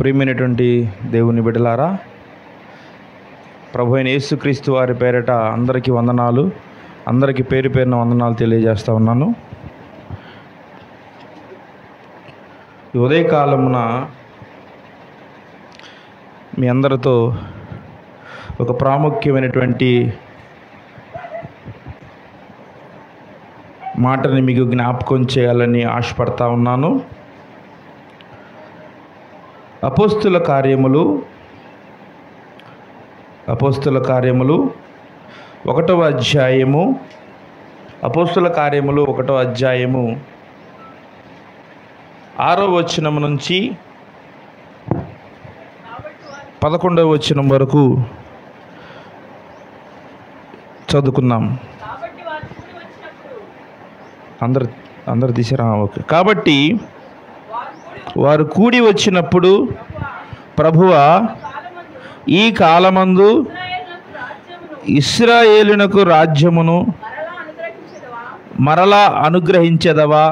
ప్రియమైనటువంటి దేవుని బిడ్డలారా, ప్రభు అయిన యేసుక్రీస్తు వారి పేరిట అందరికీ వందనాలు. అందరికీ పేరు పేరున వందనాలు తెలియజేస్తూ ఉన్నాను. ఈ ఉదయకాలమున మీ అందరితో ఒక ప్రాముఖ్యమైనటువంటి మాటని మీకు జ్ఞాపకం చేయాలని ఆశపడతా ఉన్నాను. అపోస్తుల కార్యములు 1వ అధ్యాయము, అపోస్తుల కార్యములు 1వ అధ్యాయము 6వ వచనం నుంచి 11వ వచనం వరకు చదువుకుందాం. అందరు తీసారా? ఓకే. కాబట్టి వారు కూడి వచ్చినప్పుడు, ప్రభువా, ఈ కాలమందు ఇశ్రాయేలునకు రాజ్యమును మరలా అనుగ్రహించెదవా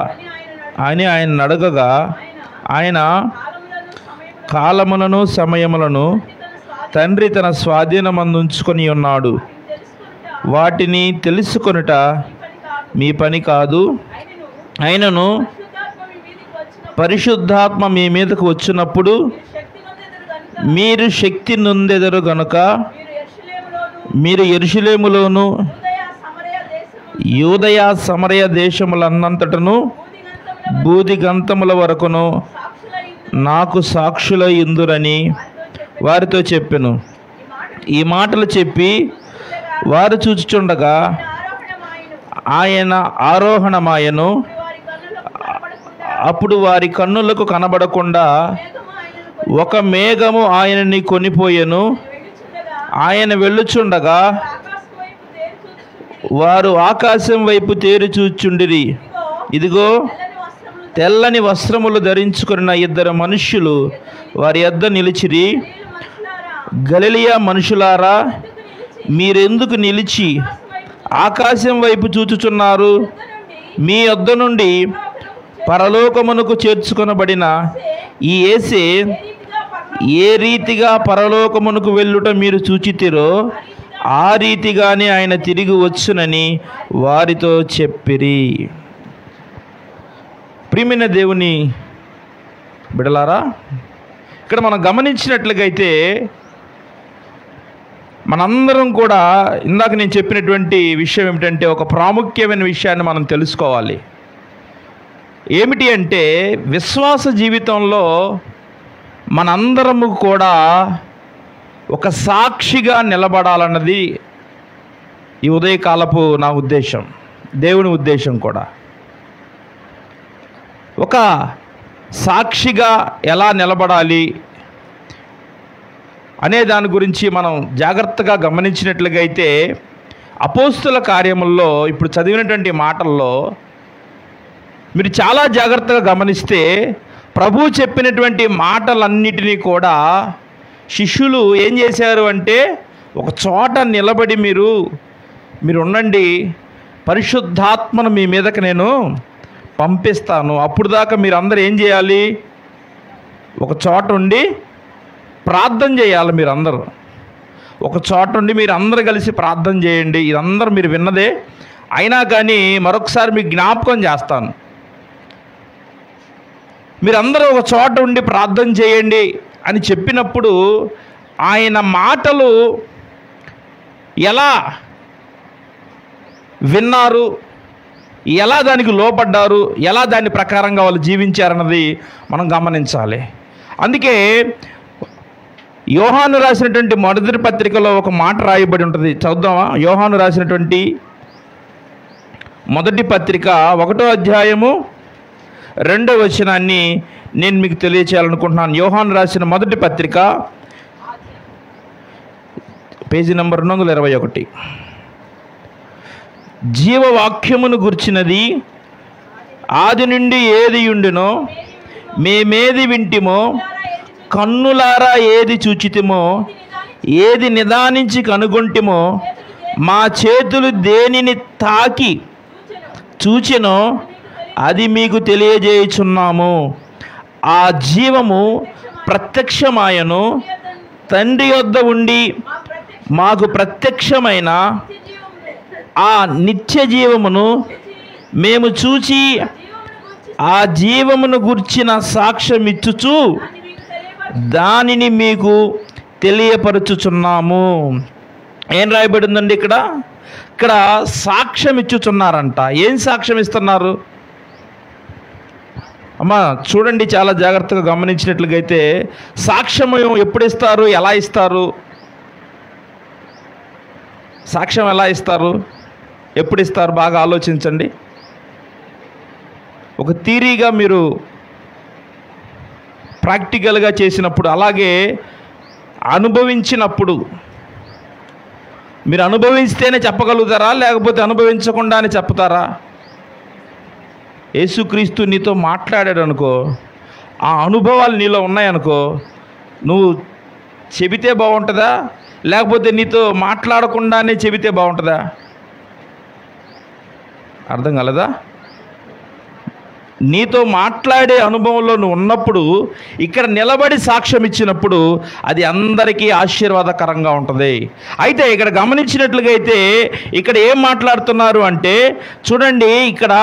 అని ఆయన అడగగా, ఆయన కాలములను సమయములను తండ్రి తన స్వాధీనమందుంచుకొని ఉన్నాడు. వాటిని తెలుసుకొనుట మీ పని కాదు. అయినను పరిశుద్ధాత్మ మీ మీదకు వచ్చినప్పుడు మీరు శక్తి నొందెదరు గనుక మీరు యెరూషలేములోను యూదయ సమరయ దేశములన్నంతటను బూదిగంతముల వరకును నాకు సాక్షులై యుందురని వారితో చెప్పెను. ఈ మాటలు చెప్పి వారు చూచుచుండగా ఆయన ఆరోహణమాయను. అప్పుడు వారి కన్నులకు కనబడకుండా ఒక మేఘము ఆయనని కొనిపోయెను. ఆయన వెళ్ళుచుండగా వారు ఆకాశం వైపు తేరి చూచుచుండిరి. ఇదిగో, తెల్లని వస్త్రములు ధరించుకున్న 2 మనుష్యులు వారి యొద్ద నిలిచిరి. గలిలయ మనుషులారా, మీరెందుకు నిలిచి ఆకాశం వైపు చూచుచున్నారు? మీ యొద్ద నుండి పరలోకమునకు చేర్చుకొనబడిన ఈ యేసే ఏ రీతిగా పరలోకమునకు వెళ్ళుట మీరు చూచితిరో ఆ రీతిగానే ఆయన తిరిగి వచ్చునని వారితో చెప్పిరి. ప్రియమైన దేవుని బిడ్డలారా, ఇక్కడ మనం గమనించినట్లుగైతే మనందరం కూడా ఇందాక నేను చెప్పినటువంటి విషయం ఏమిటంటే, ఒక ప్రాముఖ్యమైన విషయాన్ని మనం తెలుసుకోవాలి. ఏమిటి అంటే, విశ్వాస జీవితంలో మనందరము కూడా ఒక సాక్షిగా నిలబడాలన్నది ఈ ఉదయకాలపు నా ఉద్దేశం, దేవుని ఉద్దేశం కూడా. ఒక సాక్షిగా ఎలా నిలబడాలి అనే దాని గురించి మనం జాగ్రత్తగా గమనించినట్లుగా అయితే, అపోస్తుల కార్యముల్లో ఇప్పుడు చదివినటువంటి మాటల్లో మీరు చాలా జాగ్రత్తగా గమనిస్తే, ప్రభు చెప్పినటువంటి మాటలన్నిటినీ కూడా శిష్యులు ఏం చేశారు అంటే, ఒక చోట నిలబడి మీరు ఉండండి, పరిశుద్ధాత్మను మీ మీదకి నేను పంపిస్తాను, అప్పుడు దాకా మీరు అందరూ ఏం చేయాలి? ఒక చోట ఉండి ప్రార్థన చేయాలి. మీరు అందరూ ఒక చోట ఉండి మీరు అందరూ కలిసి ప్రార్థన చేయండి. ఇదందరూ మీరు విన్నదే, అయినా కానీ మరొకసారి మీకు జ్ఞాపకం చేస్తాను. మీరందరూ ఒక చోట ఉండి ప్రార్థన చేయండి అని చెప్పినప్పుడు ఆయన మాటలు ఎలా విన్నారు, ఎలా దానికి లోపడ్డారు, ఎలా దాని ప్రకారంగా వాళ్ళు జీవించారన్నది మనం గమనించాలి. అందుకే యోహాను రాసినటువంటి మొదటి పత్రికలో ఒక మాట రాయబడి ఉంటుంది. చదువుదామా? యోహాను రాసినటువంటి మొదటి పత్రిక 1వ అధ్యాయము 2వ వచనాన్ని నేను మీకు తెలియచేయాలనుకుంటున్నాను. యోహాను రాసిన మొదటి పత్రిక, పేజీ నంబర్ 221. జీవవాక్యమును గుర్చినది ఆది నుండి ఏది ఉండునో మేమేది వింటిమో, కన్నులారా ఏది చూచితిమో, ఏది నిదానించి కనుగొంటిమో, మా చేతులు దేనిని తాకి చూచెనో అది మీకు తెలియజేయుచున్నాము. ఆ జీవము ప్రత్యక్షమాయను, తండ్రి యొద్ద ఉండి మాకు ప్రత్యక్షమైన ఆ నిత్య జీవమును మేము చూచి ఆ జీవమును గూర్చిన సాక్ష్యం ఇచ్చుచు దానిని మీకు తెలియపరచుచున్నాము. ఏం రాయబడిందండి ఇక్కడ? ఇక్కడ సాక్ష్యం ఇచ్చుచున్నారంట. ఏం సాక్ష్యం ఇస్తున్నారు అమ్మా? చూడండి, చాలా జాగ్రత్తగా గమనించినట్లుగైతే సాక్ష్యం ఎప్పుడు ఇస్తారు, ఎలా ఇస్తారు? సాక్ష్యం ఎలా ఇస్తారు, ఎప్పుడు ఇస్తారు? బాగా ఆలోచించండి. ఒక థియరీగా మీరు ప్రాక్టికల్గా చేసినప్పుడు, అలాగే అనుభవించినప్పుడు, మీరు అనుభవిస్తేనే చెప్పగలుగుతారా, లేకపోతే అనుభవించకుండానే చెప్తారా? యేసుక్రీస్తు నీతో మాట్లాడాడు అనుకో, ఆ అనుభవాలు నీలో ఉన్నాయనుకో, నువ్వు చెబితే బాగుంటుందా, లేకపోతే నీతో మాట్లాడకుండానే చెబితే బాగుంటుందా? అర్థం కాలేదా? నీతో మాట్లాడే అనుభవంలో నువ్వు ఉన్నప్పుడు, ఇక్కడ నిలబడి సాక్ష్యం ఇచ్చినప్పుడు అది అందరికీ ఆశీర్వాదకరంగా ఉంటుంది. అయితే ఇక్కడ గమనించినట్లుగా అయితే ఇక్కడ ఏం మాట్లాడుతున్నారు అంటే, చూడండి, ఇక్కడ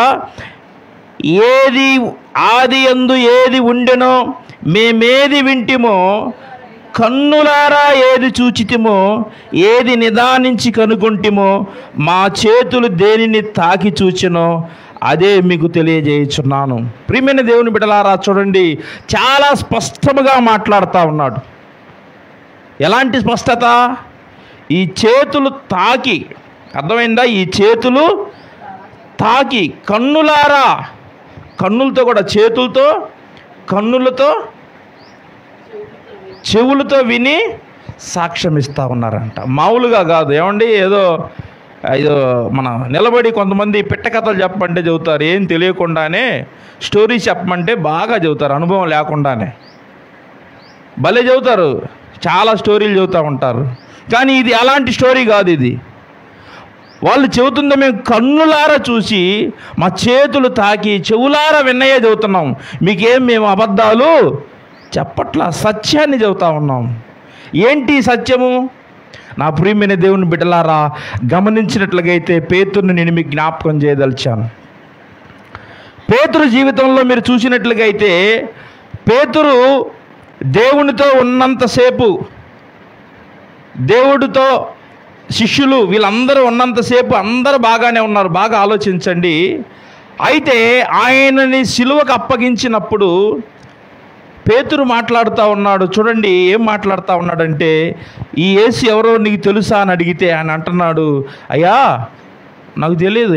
ఏది ఆది యందు ఏది ఉండెనో మేమేది వింటిమో, కన్నులారా ఏది చూచితిమో, ఏది నిదానించి కనుగొంటిమో, మా చేతులు దేనిని తాకి చూచెనో అదే మీకు తెలియజేయుచున్నాను. ప్రియమైన దేవుని బిడ్డలారా, చూడండి, చాలా స్పష్టంగా మాట్లాడుతూ ఉన్నాడు. ఎలాంటి స్పష్టత? ఈ చేతులు తాకి, అర్థమైందా? ఈ చేతులు తాకి, కన్నులారా, కన్నులతో కూడా, చేతులతో, కన్నులతో, చెవులతో విని సాక్ష్యం ఇస్తూ ఉన్నారంట. మామూలుగా కాదు. ఏమండి, ఏదో మన నిలబడి కొంతమంది పిట్ట కథలు చెప్పమంటే చెబుతారు, ఏం తెలియకుండానే స్టోరీస్ చెప్పమంటే బాగా చెబుతారు, అనుభవం లేకుండానే భలే చెబుతారు, చాలా స్టోరీలు చెబుతూ ఉంటారు. కానీ ఇది అలాంటి స్టోరీ కాదు. ఇది వాళ్ళు చెబుతుందో మేము కన్నులారా చూసి, మా చేతులు తాకి, చెవులారా విన్నయే చెబుతున్నాం. మీకేం మేము అబద్ధాలు చెప్పట్లా, సత్యాన్ని చెబుతా ఉన్నాం. ఏంటి సత్యము? నా ప్రియమైన దేవుని బిడ్డలారా, గమనించినట్లుగైతే పేతురుని నేను మీకు జ్ఞాపకం చేయదలిచాను. పేతురు జీవితంలో మీరు చూసినట్లుగైతే, పేతురు దేవునితో ఉన్నంతసేపు, దేవుడితో శిష్యులు వీళ్ళందరూ ఉన్నంతసేపు అందరూ బాగానే ఉన్నారు. బాగా ఆలోచించండి. అయితే ఆయనని సిలువకు అప్పగించినప్పుడు పేతురు మాట్లాడుతూ ఉన్నాడు. చూడండి, ఏం మాట్లాడుతూ ఉన్నాడంటే, ఈ యేసు ఎవరో నీకు తెలుసా అని అడిగితే ఆయన అంటున్నాడు, అయ్యా నాకు తెలియదు,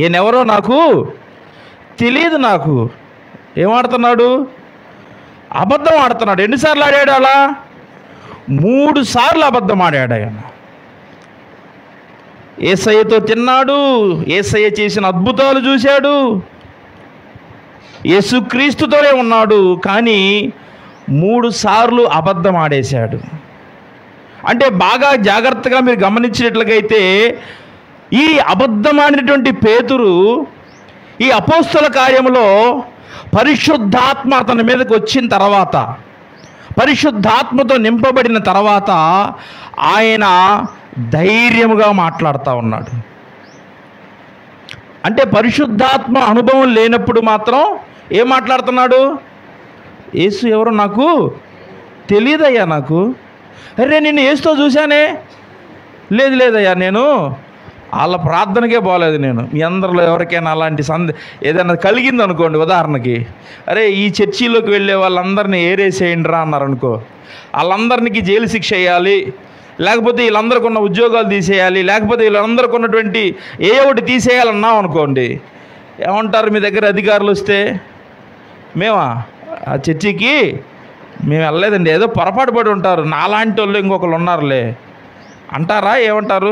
ఈయనెవరో నాకు తెలియదు. నాకు ఏమాడుతున్నాడు? అబద్ధం ఆడుతున్నాడు. ఎన్నిసార్లు ఆడాడు అలా? 3 సార్లు అబద్ధం ఆడాడు ఆయన. యేసయ్యతో తిన్నాడు, యేసయ్య చేసిన అద్భుతాలు చూశాడు, యేసుక్రీస్తుతోనే ఉన్నాడు, కానీ 3 సార్లు అబద్ధం ఆడేశాడు. అంటే బాగా జాగ్రత్తగా మీరు గమనించినట్లుగైతే, ఈ అబద్ధం ఆడినటువంటి పేతురు ఈ అపోస్తల కార్యములో పరిశుద్ధాత్మ అతని మీదకి వచ్చిన తర్వాత, పరిశుద్ధాత్మతో నింపబడిన తర్వాత ఆయన ధైర్యముగా మాట్లాడుతూ ఉన్నాడు. అంటే పరిశుద్ధాత్మ అనుభవం లేనప్పుడు మాత్రం ఏం మాట్లాడుతున్నాడు? యేసు ఎవరో నాకు తెలియదయ్యా, నాకు అరే నేను యేసుతో చూశానే, లేదయ్యా, నేను వాళ్ళ ప్రార్థనకే పోలేదు. నేను మీ అందరిలో ఎవరికైనా అలాంటి ఏదైనా కలిగింది అనుకోండి, ఉదాహరణకి, అరే ఈ చర్చిలోకి వెళ్ళే వాళ్ళందరినీ ఏరేసేయండి రా అన్నారనుకో, వాళ్ళందరికీ జైలు శిక్ష వేయాలి, లేకపోతే వీళ్ళందరికీ ఉన్న ఉద్యోగాలు తీసేయాలి, లేకపోతే వీళ్ళందరికీ ఉన్నటువంటి ఏ ఒకటి తీసేయాలన్నాం అనుకోండి, ఏమంటారు మీ దగ్గర అధికారులు వస్తే? మేమా ఆ చర్చికి మేము వెళ్ళలేదండి, ఏదో పొరపాటు పడి ఉంటారు, నాలాంటి వాళ్ళు ఇంకొకరు ఉన్నారులే అంటారా? ఏమంటారు?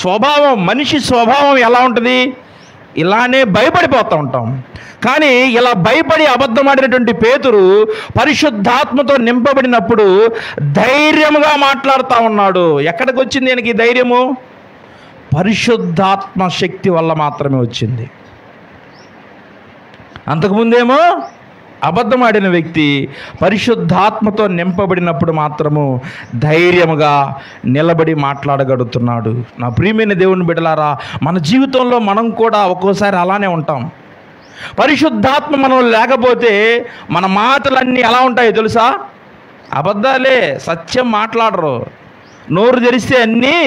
స్వభావం, మనిషి స్వభావం ఎలా ఉంటుంది? ఇలానే భయపడిపోతూ ఉంటాం. కానీ ఇలా భయపడి అబద్ధమాడినటువంటి పేతురు పరిశుద్ధాత్మతో నింపబడినప్పుడు ధైర్యముగా మాట్లాడుతూ ఉన్నాడు. ఎక్కడికి వచ్చింది ఈయనకి ధైర్యము? పరిశుద్ధాత్మ శక్తి వల్ల మాత్రమే వచ్చింది. అంతకుముందేమో అబద్ధం ఆడిన వ్యక్తి పరిశుద్ధాత్మతో నింపబడినప్పుడు మాత్రము ధైర్యముగా నిలబడి మాట్లాడగలుగుతున్నాడు. నా ప్రియమైన దేవుని బిడ్డలారా, మన జీవితంలో మనం కూడా ఒక్కోసారి అలానే ఉంటాం. పరిశుద్ధాత్మ మనం లేకపోతే మన మాటలన్నీ ఎలా ఉంటాయో తెలుసా? అబద్ధాలే, సత్యం మాట్లాడరు. నోరు తెరిస్తే అన్నీ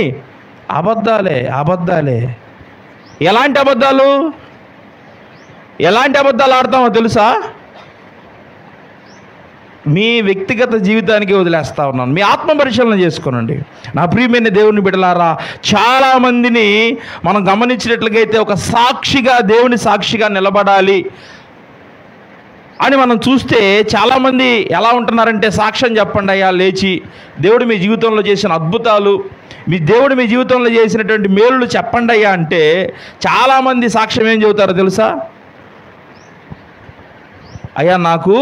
అబద్ధాలే. ఎలాంటి అబద్ధాలు ఆడతామో తెలుసా? మీ వ్యక్తిగత జీవితానికి వదిలేస్తా ఉన్నాను. మీ ఆత్మ పరిశీలన చేసుకోనండి. నా ప్రియమైన దేవుని బిడ్డలారా, చాలామందిని మనం గమనించినట్లయితే ఒక సాక్షిగా, దేవుని సాక్షిగా నిలబడాలి అని మనం చూస్తే చాలామంది ఎలా ఉంటున్నారంటే, సాక్ష్యం చెప్పండి అయ్యా లేచి, దేవుడు మీ జీవితంలో చేసిన అద్భుతాలు, దేవుడు మీ జీవితంలో చేసినటువంటి మేలులు చెప్పండి అయ్యా అంటే చాలామంది సాక్ష్యం ఏం చెబుతారో తెలుసా? అయ్యా నాకు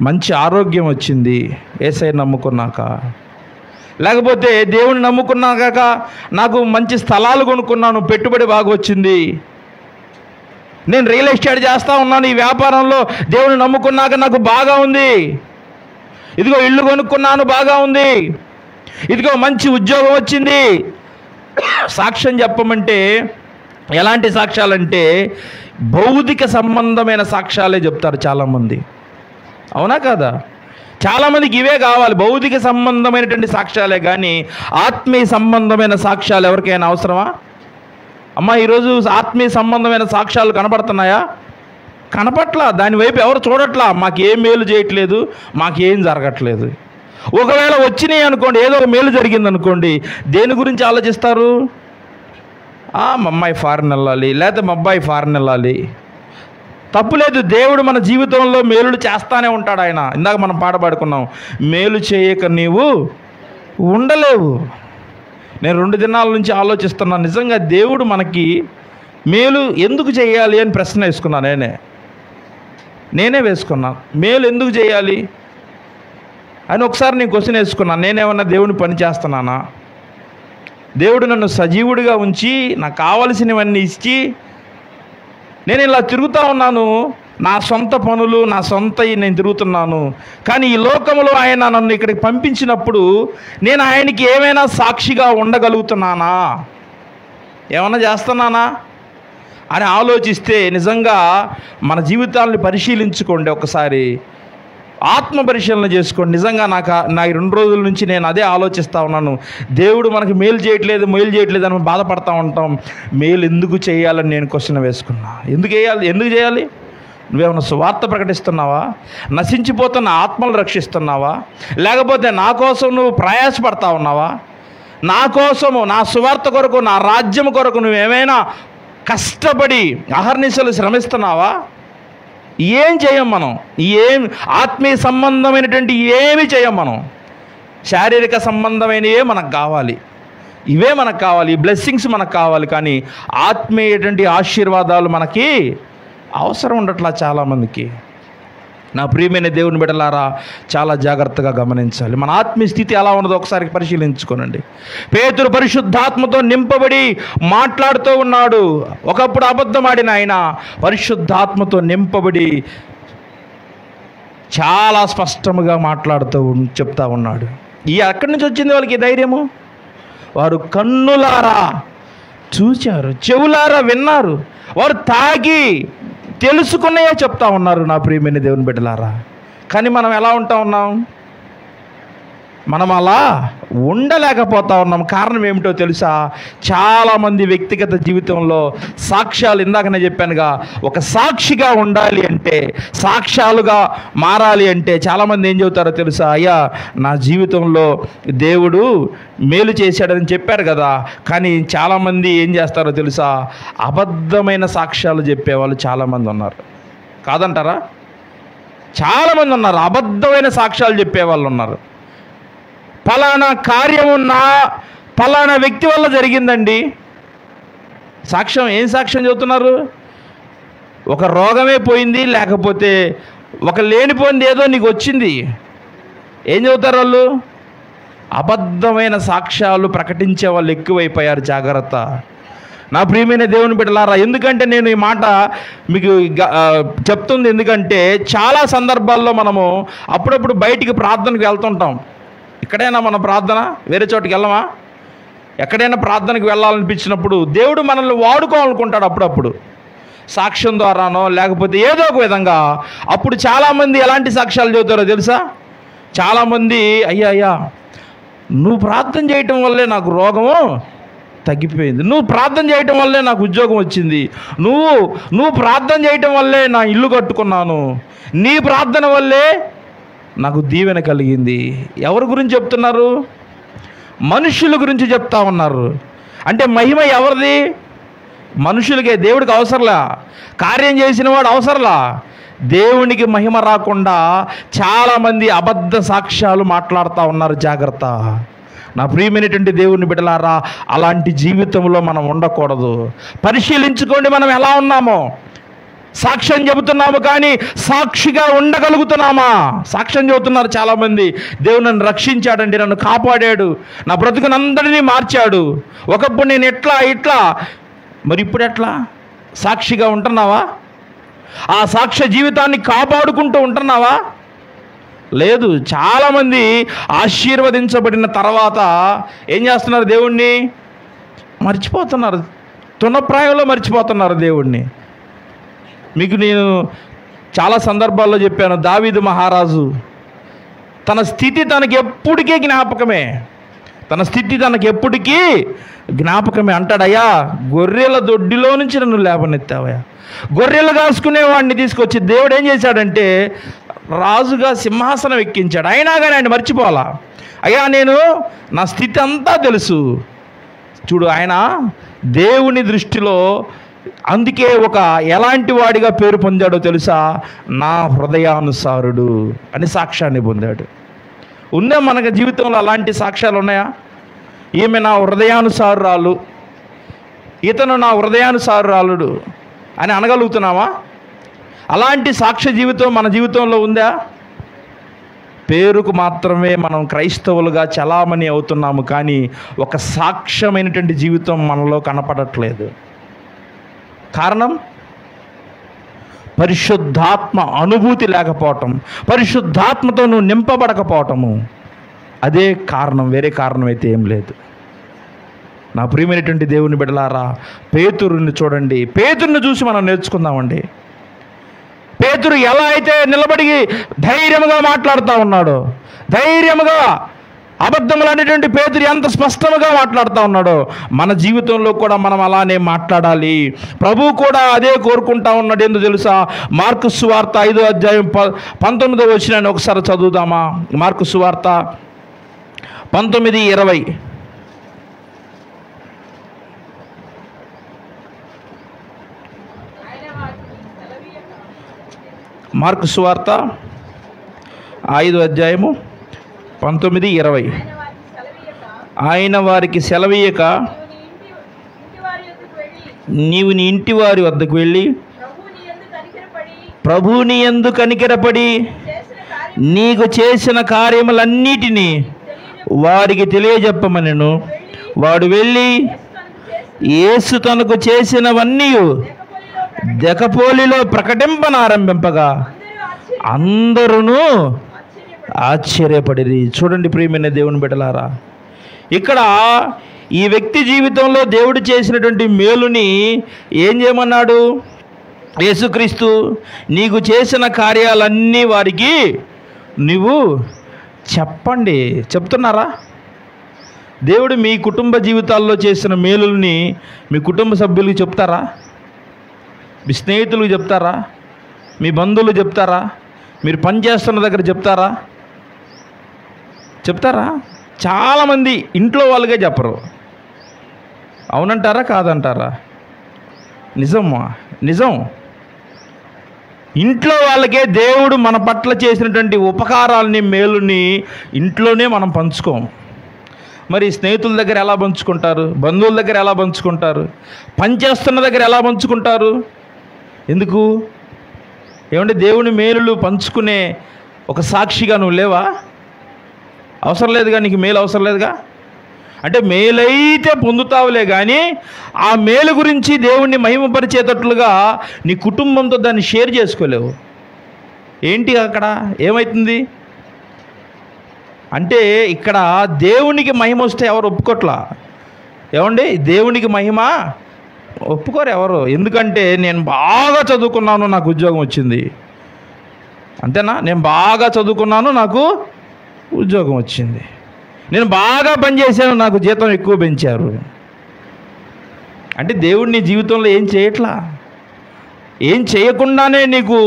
మంచి ఆరోగ్యం వచ్చింది యేసయ్య నమ్ముకున్నాక, లేకపోతే దేవుని నమ్ముకున్నాక నాకు మంచి స్థలాలు కొనుక్కున్నాను, పెట్టుబడి బాగా వచ్చింది, నేను రియల్ ఎస్టేట్ చేస్తూ ఉన్నాను, ఈ వ్యాపారంలో దేవుని నమ్ముకున్నాక నాకు బాగా ఉంది, ఇదిగో ఇల్లు కొనుక్కున్నాను బాగా ఉంది, ఇదిగో మంచి ఉద్యోగం వచ్చింది. సాక్ష్యం చెప్పమంటే ఎలాంటి సాక్ష్యాలంటే భౌతిక సంబంధమైన సాక్ష్యాలే చెప్తారు చాలామంది. అవునా కాదా? చాలామందికి ఇవే కావాలి, భౌతిక సంబంధమైనటువంటి సాక్ష్యాలే, కానీ ఆత్మీయ సంబంధమైన సాక్ష్యాలు ఎవరికైనా అవసరమా? అమ్మా, ఈరోజు ఆత్మీయ సంబంధమైన సాక్ష్యాలు కనపడుతున్నాయా? కనపట్లా. దానివైపు ఎవరు చూడట్లా. మాకేం మేలు చేయట్లేదు, మాకేం జరగట్లేదు. ఒకవేళ వచ్చినాయి అనుకోండి, ఏదో ఒక మేలు జరిగిందనుకోండి, దేని గురించి ఆలోచిస్తారు? మా అమ్మాయి ఫారెన్ వెళ్ళాలి, లేకపోతే మా అబ్బాయి ఫారెన్ వెళ్ళాలి. తప్పులేదు, దేవుడు మన జీవితంలో మేలులు చేస్తానే ఉంటాడు. ఆయన ఇందాక మనం పాడుకున్నాం, మేలు చేయక నీవు ఉండలేవు. నేను 2 దినాల నుంచి ఆలోచిస్తున్నాను, నిజంగా దేవుడు మనకి మేలు ఎందుకు చేయాలి అని ప్రశ్న వేసుకున్నాను. నేనే వేసుకున్నాను, మేలు ఎందుకు చేయాలి అని ఒకసారి నేను క్వశ్చన్ వేసుకున్నాను. నేనేమన్నా దేవుని పని చేస్తున్నానా? దేవుడు నన్ను సజీవుడిగా ఉంచి నాకు కావలసినవన్నీ ఇచ్చి నేను ఇలా తిరుగుతూ ఉన్నాను, నా సొంత పనులు, నా నేను తిరుగుతున్నాను. కానీ ఈ లోకంలో ఆయన నన్ను ఇక్కడికి పంపించినప్పుడు నేను ఆయనకి ఏమైనా సాక్షిగా ఉండగలుగుతున్నానా, ఏమన్నా చేస్తున్నానా అని ఆలోచిస్తే నిజంగా మన జీవితాలను పరిశీలించుకోండి, ఒకసారి ఆత్మ పరిశీలన చేసుకోండి. నిజంగా నాకు 2 రోజుల నుంచి నేను అదే ఆలోచిస్తూ ఉన్నాను. దేవుడు మనకి మేలు చేయట్లేదు అని బాధపడతా ఉంటాం. మేలు ఎందుకు చేయాలని నేను క్వశ్చన్ వేసుకున్నా. ఎందుకు చేయాలి? నువ్వేమన్నా సువార్త ప్రకటిస్తున్నావా? నశించిపోతున్న ఆత్మలు రక్షిస్తున్నావా? లేకపోతే నా కోసం నువ్వు ప్రయాసపడతా ఉన్నావా? నా కోసము, నా సువార్త కొరకు, నా రాజ్యం కొరకు నువ్వేమైనా కష్టపడి అహర్నిశలు శ్రమిస్తున్నావా? ఏం చేయం మనం. ఆత్మీయ సంబంధమైనటువంటి ఏమి చేయం మనం. శారీరక సంబంధమైనవే మనకు కావాలి, ఇవే మనకు కావాలి, ఈ బ్లెస్సింగ్స్ మనకు కావాలి. కానీ ఆత్మీయటువంటి ఆశీర్వాదాలు మనకి అవసరం ఉండట్లా చాలామందికి. నా ప్రియమైన దేవుని బిడ్డలారా, చాలా జాగ్రత్తగా గమనించాలి. మన ఆత్మీయ స్థితి ఎలా ఉన్నదో ఒకసారి పరిశీలించుకోనండి. పేతురు పరిశుద్ధాత్మతో నింపబడి మాట్లాడుతూ ఉన్నాడు. ఒకప్పుడు అబద్ధం ఆడిన ఆయన పరిశుద్ధాత్మతో నింపబడి చాలా స్పష్టంగా చెప్తా ఉన్నాడు. ఎక్కడి నుంచి వచ్చింది వాళ్ళకి ధైర్యము? వారు కన్నులారా చూచారు, చెవులారా విన్నారు, వారు తాగి తెలుసుకున్నాయే చెప్తా ఉన్నారు. నా ప్రియమైన దేవుని బిడ్డలారా, కానీ మనం ఎలా ఉంటా ఉన్నాం? మనం అలా ఉండలేకపోతా ఉన్నాం. కారణం ఏమిటో తెలుసా? చాలామంది వ్యక్తిగత జీవితంలో సాక్ష్యాలు, ఇందాక నేను చెప్పానుగా, ఒక సాక్షిగా ఉండాలి అంటే, సాక్ష్యాలుగా మారాలి అంటే చాలామంది ఏం చెబుతారో తెలుసా? అయ్యా, నా జీవితంలో దేవుడు మేలు చేశాడని చెప్పారు కదా. కానీ చాలామంది ఏం చేస్తారో తెలుసా? అబద్ధమైన సాక్ష్యాలు చెప్పేవాళ్ళు చాలామంది ఉన్నారు. కాదంటారా? చాలామంది ఉన్నారు, అబద్ధమైన సాక్ష్యాలు చెప్పేవాళ్ళు ఉన్నారు. ఫలానా కార్యము ఫలానా వ్యక్తి వల్ల జరిగిందండి. ఏం సాక్ష్యం చెబుతున్నారు? ఒక రోగమే పోయింది, లేకపోతే ఒక లేనిపోయింది ఏదో నీకు వచ్చింది. ఏం చెబుతారు వాళ్ళు? అబద్ధమైన సాక్ష్యాలు ప్రకటించే వాళ్ళు ఎక్కువైపోయారు. జాగ్రత్త. నా ప్రియమైన దేవుని బిడ్డలారా, ఎందుకంటే నేను ఈ మాట మీకు చెప్తుంది ఎందుకంటే చాలా సందర్భాల్లో మనము అప్పుడప్పుడు బయటికి ప్రార్థనకు వెళ్తుంటాం. ఎక్కడైనా మన ప్రార్థన వేరే చోటుకి వెళ్ళమా? ఎక్కడైనా ప్రార్థనకు వెళ్ళాలనిపించినప్పుడు దేవుడు మనల్ని వాడుకోవాలనుకుంటాడు. అప్పుడప్పుడు సాక్ష్యం ద్వారానో లేకపోతే ఏదో ఒక విధంగా. అప్పుడు చాలామంది ఎలాంటి సాక్ష్యాలు చెబుతారో తెలుసా? చాలామంది, అయ్యా నువ్వు ప్రార్థన చేయటం వల్లే నాకు రోగము తగ్గిపోయింది, నువ్వు ప్రార్థన చేయటం వల్లే నాకు ఉద్యోగం వచ్చింది, నువ్వు ప్రార్థన చేయటం వల్లే నా ఇల్లు కట్టుకున్నాను, నీ ప్రార్థన వల్లే నాకు దీవెన కలిగింది. ఎవరి గురించి చెప్తున్నారు? మనుషుల గురించి చెప్తా ఉన్నారు. అంటే మహిమ ఎవరిది? మనుషులకే. దేవుడికి అవసరంలా, కార్యం చేసిన వాడు అవసరంలా. దేవునికి మహిమ రాకుండా చాలామంది అబద్ధ సాక్ష్యాలు మాట్లాడుతూ ఉన్నారు. జాగ్రత్త నా ప్రియమైనటువంటి దేవుని బిడ్డలారా, అలాంటి జీవితంలో మనం ఉండకూడదు. పరిశీలించుకోండి, మనం ఎలా ఉన్నామో. సాక్ష్యం చెబుతున్నాము కానీ సాక్షిగా ఉండగలుగుతున్నామా? సాక్ష్యం చెబుతున్నారు చాలామంది, దేవుడు నన్ను రక్షించాడండి, నన్ను కాపాడాడు, నా బ్రతుకునందరినీ మార్చాడు, ఒకప్పుడు నేను ఇట్లా. మరి ఇప్పుడు ఎట్లా? సాక్షిగా ఉంటున్నావా? ఆ సాక్ష్య జీవితాన్ని కాపాడుకుంటూ ఉంటున్నావా? లేదు. చాలామంది ఆశీర్వదించబడిన తర్వాత ఏం చేస్తున్నారు? దేవుణ్ణి మర్చిపోతున్నారు. తునప్రాయంలో మర్చిపోతున్నారు దేవుణ్ణి. మీకు నేను చాలా సందర్భాల్లో చెప్పాను, దావీదు మహారాజు తన స్థితి తనకి ఎప్పటికీ జ్ఞాపకమే. తన స్థితి తనకి ఎప్పటికీ జ్ఞాపకమే. అంటాడయ్యా, గొర్రెల దొడ్డిలో నుంచి నన్ను లేవనెత్తావయ్యా. గొర్రెలు కాసుకునేవాడిని తీసుకొచ్చి దేవుడు ఏం చేశాడంటే రాజుగా సింహాసనం ఎక్కించాడు. అయినా కానీ ఆయన మర్చిపోవాలా? అయ్యా, నేను నా స్థితి అంతా తెలుసు. చూడు, ఆయన దేవుని దృష్టిలో అందుకే ఒక ఎలాంటి వాడిగా పేరు పొందాడో తెలుసా? నా హృదయానుసారుడు అని సాక్ష్యాన్ని పొందాడు. ఉందా మనకు జీవితంలో అలాంటి సాక్ష్యాలు ఉన్నాయా? ఈమె నా హృదయానుసారురాలు, ఇతను నా హృదయానుసారురాలుడు అని అనగలుగుతున్నామా? అలాంటి సాక్ష్య జీవితం మన జీవితంలో ఉందా? పేరుకు మాత్రమే మనం క్రైస్తవులుగా చలామణి అవుతున్నాము, కానీ ఒక సాక్ష్యమైనటువంటి జీవితం మనలో కనపడట్లేదు. కారణం పరిశుద్ధాత్మ అనుభూతి లేకపోవటం, పరిశుద్ధాత్మతో నువ్వు నింపబడకపోవటము. అదే కారణం, వేరే కారణం అయితే ఏం లేదు. నా ప్రియమైనటువంటి దేవుని బిడ్డలారా, పేతురుని చూడండి. పేతురుని చూసి మనం నేర్చుకుందామండి. పేతురు ఎలా అయితే నిలబడి ధైర్యముగా మాట్లాడుతూ ఉన్నాడో, ధైర్యముగా అబద్ధములు అనేటువంటి పేతురు ఎంత స్పష్టంగా మాట్లాడుతూ ఉన్నాడో, మన జీవితంలో కూడా మనం అలానే మాట్లాడాలి. ప్రభువు కూడా అదే కోరుకుంటా ఉన్నాడు. ఎందుకు తెలుసా? మార్కు సువార్త 5వ అధ్యాయం 19వ వచనాన్ని ఒకసారి చదువుదామా? మార్కు సువార్త 19:20. మార్కు సువార్త 5వ అధ్యాయము 19:20. ఆయన వారికి సెలవీయక నీవు నీ ఇంటి వారి వద్దకు వెళ్ళి ప్రభువుని యందు కనికరపడి నీకు చేసిన కార్యములన్నిటినీ వారికి తెలియజెప్పమనెను. వాడు వెళ్ళి యేసు తనకు చేసినవన్నీ దెకపోలిలో ప్రకటింపనారంభింపగా అందరూ ఆశ్చర్యపడిరి. చూడండి ప్రియమైన దేవుని బిడ్డలారా, ఇక్కడ ఈ వ్యక్తి జీవితంలో దేవుడు చేసినటువంటి మేలుని ఏం చేయమన్నాడు? యేసుక్రీస్తు నీకు చేసిన కార్యాలన్నీ వారికి నువ్వు చెప్పండి. చెప్తున్నారా? దేవుడు మీ కుటుంబ జీవితాల్లో చేసిన మేలుల్ని మీ కుటుంబ సభ్యులకు చెప్తారా? మీ స్నేహితులకు చెప్తారా? మీ బంధువులు చెప్తారా? మీరు పనిచేస్తున్న దగ్గర చెప్తారా? చాలామంది ఇంట్లో వాళ్ళకే చెప్పరు. అవునంటారా కాదంటారా? నిజం. ఇంట్లో వాళ్ళకే దేవుడు మన పట్ల చేసినటువంటి ఉపకారాలని, మేలుని ఇంట్లోనే మనం పంచుకోం. మరి స్నేహితుల దగ్గర ఎలా పంచుకుంటారు? బంధువుల దగ్గర ఎలా పంచుకుంటారు? పనిచేస్తున్న దగ్గర ఎలా పంచుకుంటారు? ఎందుకు? ఏమంటే దేవుని మేలులు పంచుకునే ఒక సాక్షిగా నువ్వు లేవా? అవసరం లేదుగా, నీకు మేలు అవసరం లేదుగా. అంటే మేలైతే పొందుతావులే కానీ ఆ మేలు గురించి దేవుణ్ణి మహిమపరిచేటట్లుగా నీ కుటుంబంతో దాన్ని షేర్ చేసుకోలేవు. ఏంటి అక్కడ ఏమవుతుంది అంటే, ఇక్కడ దేవునికి మహిమ వస్తే ఎవరు ఒప్పుకోట్లా. ఏమండి, దేవునికి మహిమ ఒప్పుకోరు ఎవరు. ఎందుకంటే నేను బాగా చదువుకున్నాను, నాకు ఉద్యోగం వచ్చింది. అంతేనా? నేను బాగా చదువుకున్నాను, నాకు ఉద్యోగం వచ్చింది. నేను బాగా పనిచేశాను, నాకు జీతం ఎక్కువ పెంచారు. అంటే దేవుడు నీ జీవితంలో ఏం చేయట్లా, ఏం చేయకుండానే నీకు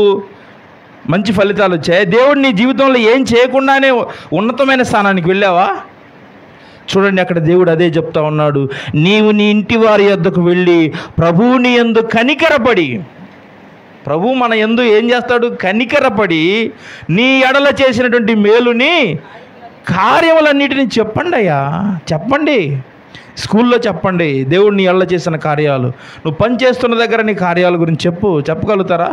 మంచి ఫలితాలు వచ్చాయి. దేవుడు నీ జీవితంలో ఏం చేయకుండానే ఉన్నతమైన స్థానానికి వెళ్ళావా? చూడండి, అక్కడ దేవుడు అదే చెప్తా ఉన్నాడు. నీవు నీ ఇంటి వారి యొద్దకు వెళ్ళి ప్రభువుని యందు కనికరపడి, ప్రభువు మన యందు ఏం చేస్తాడు? కనికరపడి నీ ఎడల చేసినటువంటి మేలుని కార్యములన్నిటిని చెప్పండి అయ్యా, చెప్పండి. స్కూల్లో చెప్పండి దేవుడు నీ ఎడల చేసిన కార్యాలు. నువ్వు పని చేస్తున్న దగ్గర నీ కార్యాల గురించి చెప్పగలుగుతారా?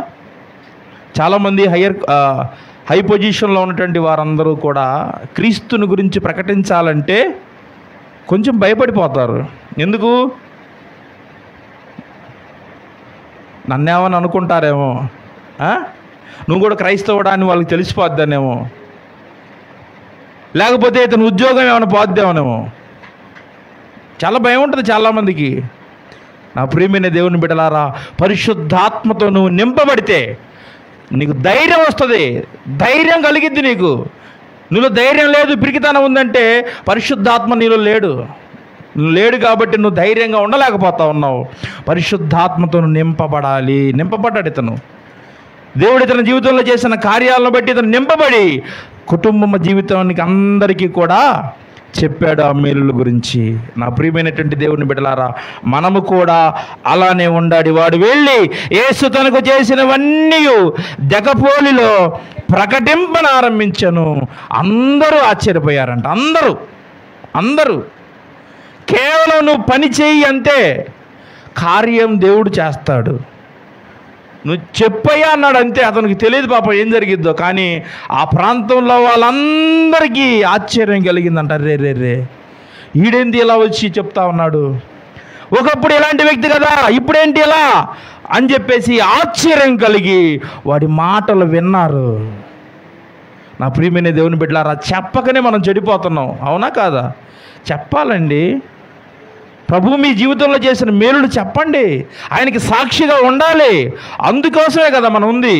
చాలామంది హై పొజిషన్లో ఉన్నటువంటి వారందరూ కూడా క్రీస్తుని గురించి ప్రకటించాలంటే కొంచెం భయపడిపోతారు. ఎందుకు? నన్నేమని అనుకుంటారేమో, నువ్వు కూడా క్రైస్తవుడా అని వాళ్ళకి తెలిసిపోద్దానేమో, లేకపోతే ఇతను ఉద్యోగం ఏమైనా పోద్దామనేమో. చాలా భయం ఉంటుంది చాలామందికి. నా ప్రియమైన దేవుని బిడ్డలారా, పరిశుద్ధాత్మతో నువ్వు నింపబడితే నీకు ధైర్యం వస్తుంది, ధైర్యం కలిగిద్ది. నీలో ధైర్యం లేదు, పిరికితనం ఉందంటే పరిశుద్ధాత్మ నీలో లేడు కాబట్టి నువ్వు ధైర్యంగా ఉండలేకపోతా ఉన్నావు. పరిశుద్ధాత్మతో నింపబడాలి. నింపబడ్డాడు ఇతను. దేవుడు ఇతని జీవితంలో చేసిన కార్యాలను బట్టి ఇతను నింపబడి కుటుంబ జీవితానికి అందరికీ కూడా చెప్పాడు ఆ మేలుల గురించి. నా ప్రియమైనటువంటి దేవుని బిడ్డలారా, మనము కూడా అలానే ఉండాలి. వాడు వెళ్ళి యేసు తనకు చేసినవన్నీ దెకపోలిలో ప్రకటింపనారంభించను. అందరూ ఆశ్చర్యపోయారంట. అందరూ కేవలం నువ్వు పని చేయి అంతే, కార్యం దేవుడు చేస్తాడు. నువ్వు చెప్పయ్యా అన్నాడు అంతే. అతనికి తెలియదు పాపం ఏం జరిగిద్దో. కానీ ఆ ప్రాంతంలో వాళ్ళందరికీ ఆశ్చర్యం కలిగిందంట. రే ఈడేంటి ఇలా వచ్చి చెప్తా ఉన్నాడు, ఒకప్పుడు ఇలాంటి వ్యక్తి కదా, ఇప్పుడేంటి ఇలా అని చెప్పేసి ఆశ్చర్యం కలిగి వాడి మాటలు విన్నారు. నా ప్రియమైన దేవుని బిడ్డలారా, చెప్పకనే మనం చెడిపోతున్నాం. అవునా కాదా? చెప్పాలండి. ప్రభు మీ జీవితంలో చేసిన మేలును చెప్పండి, ఆయనకి సాక్షిగా ఉండాలి. అందుకోసమే కదా మనం ఉంది,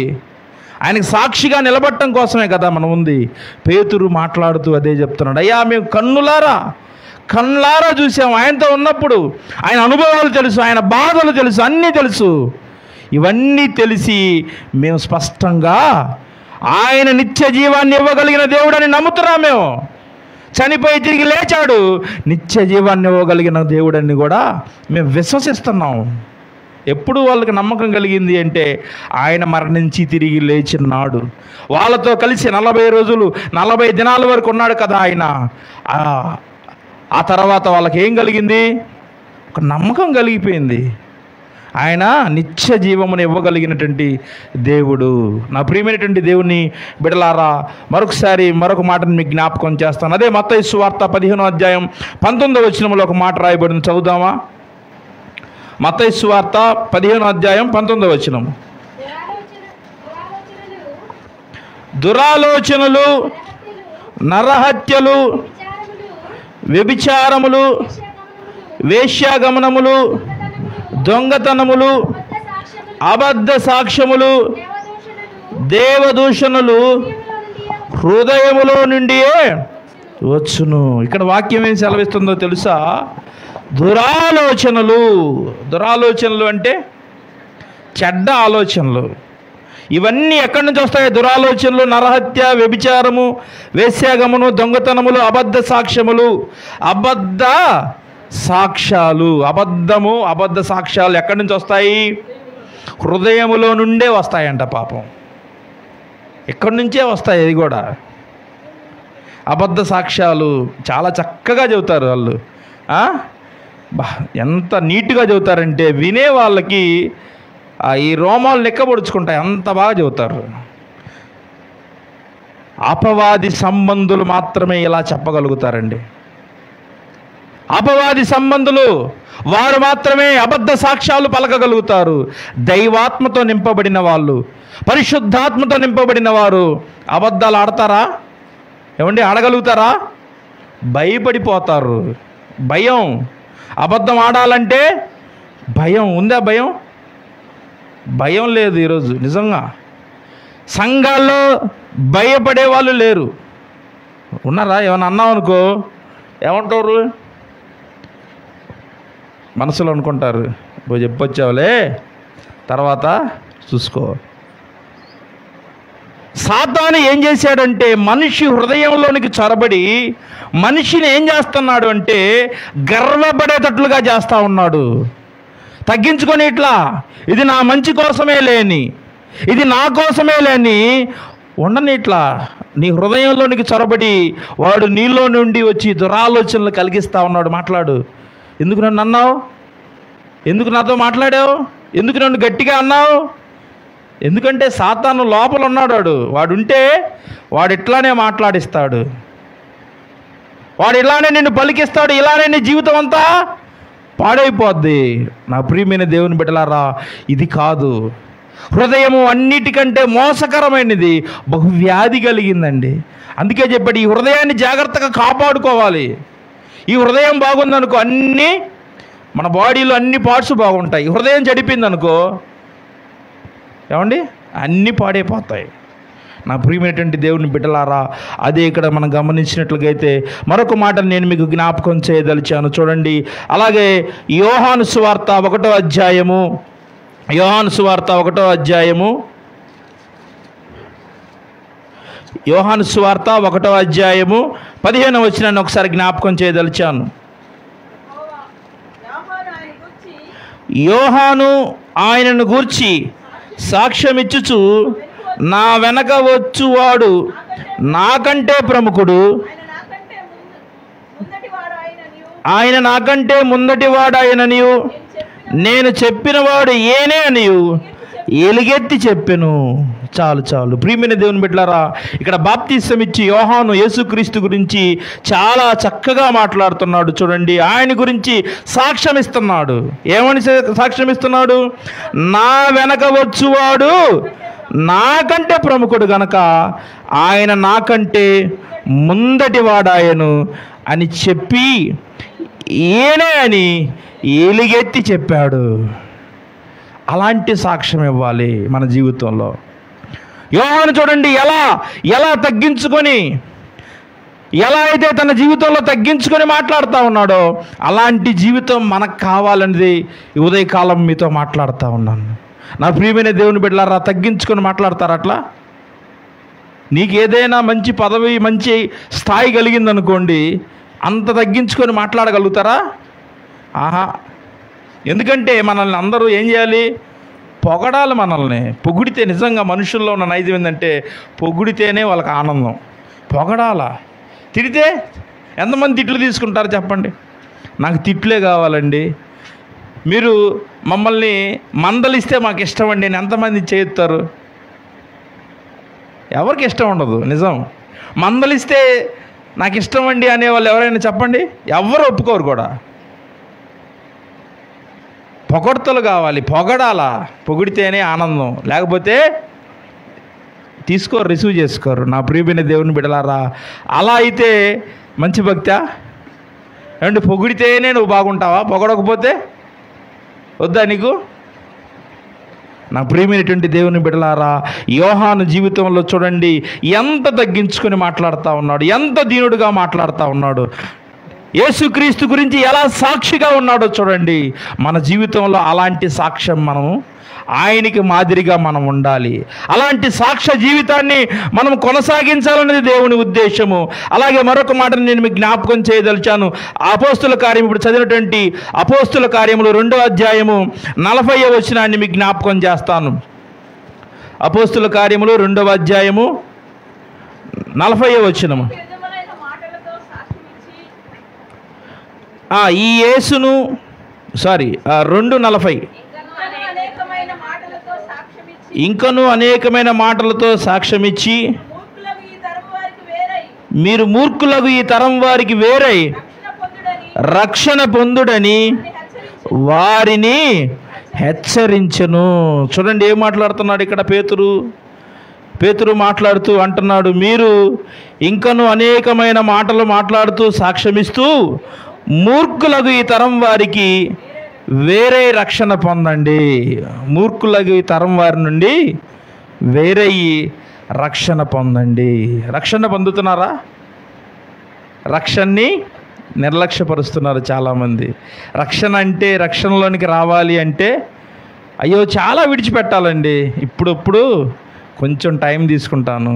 ఆయనకి సాక్షిగా నిలబడటం కోసమే కదా మనం ఉంది. పేతురు మాట్లాడుతూ అదే చెప్తున్నాడు. అయ్యా, మేము కళ్ళారా చూసాం ఆయనతో ఉన్నప్పుడు. ఆయన అనుభవాలు తెలుసు, ఆయన బాధలు తెలుసు, అన్నీ తెలుసు. ఇవన్నీ తెలిసి మేము స్పష్టంగా ఆయన నిత్య జీవాన్ని ఇవ్వగలిగిన దేవుడని నమ్ముతున్నాం. మేము చనిపోయి తిరిగి లేచాడు, నిత్య జీవాన్ని ఇవ్వగలిగిన దేవుడని కూడా మేము విశ్వసిస్తున్నాం. ఎప్పుడు వాళ్ళకి నమ్మకం కలిగింది అంటే ఆయన మరణించి తిరిగి లేచినాడు. వాళ్ళతో కలిసి 40 రోజులు 40 దినాల వరకు ఉన్నాడు కదా ఆయన. ఆ తర్వాత వాళ్ళకి ఏం కలిగింది? ఒక నమ్మకం కలిగిపోయింది. ఆయన నిత్య జీవమును ఇవ్వగలిగినటువంటి దేవుడు. నా ప్రియమైనటువంటి దేవుని బిడలారా, మరొక మాటను మీకు జ్ఞాపకం చేస్తాను. అదే మత్తయి సువార్త 15వ అధ్యాయం 19వ వచనంలో ఒక మాట రాయబడింది, చదువుదామా? మత్తయి సువార్త 15వ అధ్యాయం 19వ వచనం. దురాలోచనలు, నరహత్యలు, వ్యభిచారములు, వేశ్యాగమనములు, దొంగతనములు, అబద్ధ సాక్ష్యములు, దేవదూషణలు హృదయములో నుండియే వచ్చును. ఇక్కడ వాక్యం ఏం సెలవిస్తుందో తెలుసా? దురాలోచనలు అంటే చెడ్డ ఆలోచనలు. ఇవన్నీ ఎక్కడి నుంచి వస్తాయి? దురాలోచనలు, నరహత్య, వ్యభిచారము, వేశ్యాగమను, దొంగతనములు, అబద్ధ సాక్ష్యములు. అబద్ధ సాక్ష్యాలు ఎక్కడి నుంచి వస్తాయి? హృదయములో నుండే వస్తాయంట. పాపం ఎక్కడి నుంచే వస్తాయి. అది కూడా అబద్ధ సాక్ష్యాలు చాలా చక్కగా చెబుతారు వాళ్ళు. ఎంత నీట్గా చెబుతారంటే వినే వాళ్ళకి ఈ రోమాలు లెక్కపొడుచుకుంటాయి, అంత బాగా చెబుతారు. అపవాది సంబంధులు మాత్రమే ఇలా చెప్పగలుగుతారండి. అపవాది సంబంధులు వారు మాత్రమే అబద్ధ సాక్ష్యాలు పలకగలుగుతారు. దైవాత్మతో నింపబడిన వాళ్ళు, పరిశుద్ధాత్మతో నింపబడిన వారు అబద్ధాలు ఆడతారా? ఏమండి, ఆడగలుగుతారా? భయపడిపోతారు. భయం. అబద్ధం ఆడాలంటే భయం. ఉందా భయం? భయం లేదు ఈరోజు. నిజంగా సంఘాల్లో భయపడే వాళ్ళు లేరు. ఉన్నారా? ఏమన్నా అన్నాం అనుకో ఏమంటారు? మనసులో అనుకుంటారు, నువ్వు చెప్పొచ్చావులే, తర్వాత చూసుకో. సాతాను ఏం చేశాడంటే మనిషి హృదయంలోనికి చొరబడి మనిషిని ఏం చేస్తున్నాడు అంటే గర్వపడేటట్లుగా చేస్తూ ఉన్నాడు. తగ్గించుకొని ఇట్లా ఇది నా మంచి కోసమే లేని, ఇది నా కోసమే లేని ఉండని ఇట్లా నీ హృదయంలోనికి చొరబడి వాడు నీలో నుండి వచ్చి దురాలోచనలు కలిగిస్తూ ఉన్నాడు. మాట్లాడు. ఎందుకు నన్ను అన్నావు? ఎందుకు నాతో మాట్లాడావు? ఎందుకు నన్ను గట్టిగా అన్నావు? ఎందుకంటే సాతాను లోపల ఉన్నాడు. వాడుంటే వాడు ఇట్లానే మాట్లాడిస్తాడు, వాడు ఇలానే నిన్ను పలికిస్తాడు, ఇలానే నీ జీవితం అంతా పాడైపోద్ది. నా ప్రియమైన దేవుని బిడ్డలారా, ఇది కాదు. హృదయము అన్నిటికంటే మోసకరమైనది, బహువ్యాధి కలిగిందండి. అందుకే చెప్పాడు ఈ హృదయాన్ని జాగ్రత్తగా కాపాడుకోవాలి. ఈ హృదయం బాగుందనుకో అన్నీ మన బాడీలో అన్ని పార్ట్స్ బాగుంటాయి. హృదయం చెడిపోయిందనుకో ఏమండి అన్నీ పాడైపోతాయి. నా ప్రియమైనటువంటి దేవుని బిడ్డలారా, అదే ఇక్కడ మనం గమనించినట్లుగైతే మరొక మాట నేను మీకు జ్ఞాపకం చేయదలిచాను. చూడండి, అలాగే యోహాను సువార్త 1వ అధ్యాయము, యోహాను సువార్త 1వ అధ్యాయము, యోహాను సువార్త 1వ అధ్యాయము 15వ వచనాన్ని ఒకసారి జ్ఞాపకం చేయదలిచాను. యోహాను ఆయనను గూర్చి సాక్ష్యమిచ్చుచు నా వెనక వచ్చువాడు నాకంటే ప్రముఖుడు, ఆయన నాకంటే ముందటివాడాయననియు నేను చెప్పినవాడు ఏనే అనియు ఎలుగెత్తి చెప్పెను. చాలు చాలు. ప్రియమైన దేవుని బిడ్డలారా, ఇక్కడ బాప్తిసం ఇచ్చి యోహాను యేసుక్రీస్తు గురించి చాలా చక్కగా మాట్లాడుతున్నాడు. చూడండి, ఆయన గురించి సాక్ష్యం ఇస్తున్నాడు. ఏమని సాక్ష్యం ఇస్తున్నాడు? నా వెనక వచ్చువాడు నాకంటే ప్రముఖుడు గనక ఆయన నాకంటే ముందటి వాడాయను అని చెప్పి ఈయనే అని ఎలుగెత్తి చెప్పాడు. అలాంటి సాక్ష్యం ఇవ్వాలి మన జీవితంలో. యోహాను చూడండి ఎలా తగ్గించుకొని, ఎలా అయితే తన జీవితంలో తగ్గించుకొని మాట్లాడుతూ ఉన్నాడో అలాంటి జీవితం మనకు కావాలనేది ఈ ఉదయకాలం మీతో మాట్లాడుతూ ఉన్నాను. నా ప్రియమైన దేవుని బిడ్డలారా, తగ్గించుకొని మాట్లాడతారు. అట్లా నీకు ఏదైనా మంచి పదవి, మంచి స్థాయి కలిగిందనుకోండి, అంత తగ్గించుకొని మాట్లాడగలుగుతారా? ఆహా. ఎందుకంటే మనల్ని అందరూ ఏం చేయాలి? పొగడాలి. మనల్ని పొగిడితే, నిజంగా మనుషుల్లో ఉన్న నైజం ఏంటంటే పొగిడితేనే వాళ్ళకి ఆనందం. పొగడాల. తిడితే ఎంతమంది తిట్లు తీసుకుంటారు చెప్పండి? నాకు తిట్లే కావాలండి. మీరు మమ్మల్ని మందలిస్తే మాకు ఇష్టం అండి అని ఎంతమంది చేస్తారు? ఎవరికి ఇష్టం ఉండదు. నిజం. మందలిస్తే నాకు ఇష్టం అండి అనేవాళ్ళు ఎవరైనా చెప్పండి? ఎవరు ఒప్పుకోరు కూడా. పొగడ్తలు కావాలి, పొగడాలా. పొగిడితేనే ఆనందం, లేకపోతే తీసుకోరు, రిసీవ్ చేసుకోరు. నా ప్రియమైన దేవుని బిడ్డలారా, అలా అయితే మంచి భక్తా? ఏమంటే పొగిడితేనే నువ్వు బాగుంటావా? పొగడకపోతే వద్దా నీకు? నా ప్రియమైనటువంటి దేవుని బిడ్డలారా, యోహాను జీవితంలో చూడండి ఎంత తగ్గించుకొని మాట్లాడుతూ ఉన్నాడు, ఎంత దీనుడుగా మాట్లాడుతూ ఉన్నాడు. యేసుక్రీస్తు గురించి ఎలా సాక్షిగా ఉన్నాడో చూడండి. మన జీవితంలో అలాంటి సాక్ష్యం మనం ఆయనకి మాదిరిగా మనం ఉండాలి. అలాంటి సాక్ష్య జీవితాన్ని మనం కొనసాగించాలనేది దేవుని ఉద్దేశము. అలాగే మరొక మాటను నేను మీకు జ్ఞాపకం చేయదలిచాను. అపోస్తుల కార్యం, ఇప్పుడు చదివినటువంటి అపోస్తుల కార్యములు 2వ అధ్యాయము 40వ వచనాన్ని మీకు జ్ఞాపకం చేస్తాను. అపోస్తుల కార్యములు 2వ అధ్యాయము 40వ వచనము. ఈ యేసును 2:40 ఇంకను అనేకమైన మాటలతో సాక్ష్యమిచ్చి మీరు మూర్ఖులకు ఈ తరం వారికి వేరై రక్షణ పొందుడని వారిని హెచ్చరించెను. చూడండి ఏం మాట్లాడుతున్నాడు ఇక్కడ పేతురు మాట్లాడుతూ అంటున్నాడు, మీరు ఇంకను అనేకమైన మాటలు మాట్లాడుతూ సాక్ష్యమిస్తూ మూర్ఖులకు ఈ తరం వారికి వేరే రక్షణ పొందండి. మూర్ఖులకు ఈ తరం వారి నుండి వేరే రక్షణ పొందండి. రక్షణ పొందుతున్నారా? రక్షణని నిర్లక్ష్యపరుస్తున్నారు చాలామంది. రక్షణ అంటే, రక్షణలోనికి రావాలి అంటే అయ్యో చాలా విడిచిపెట్టాలండి, ఇప్పుడు కొంచెం టైం తీసుకుంటాను,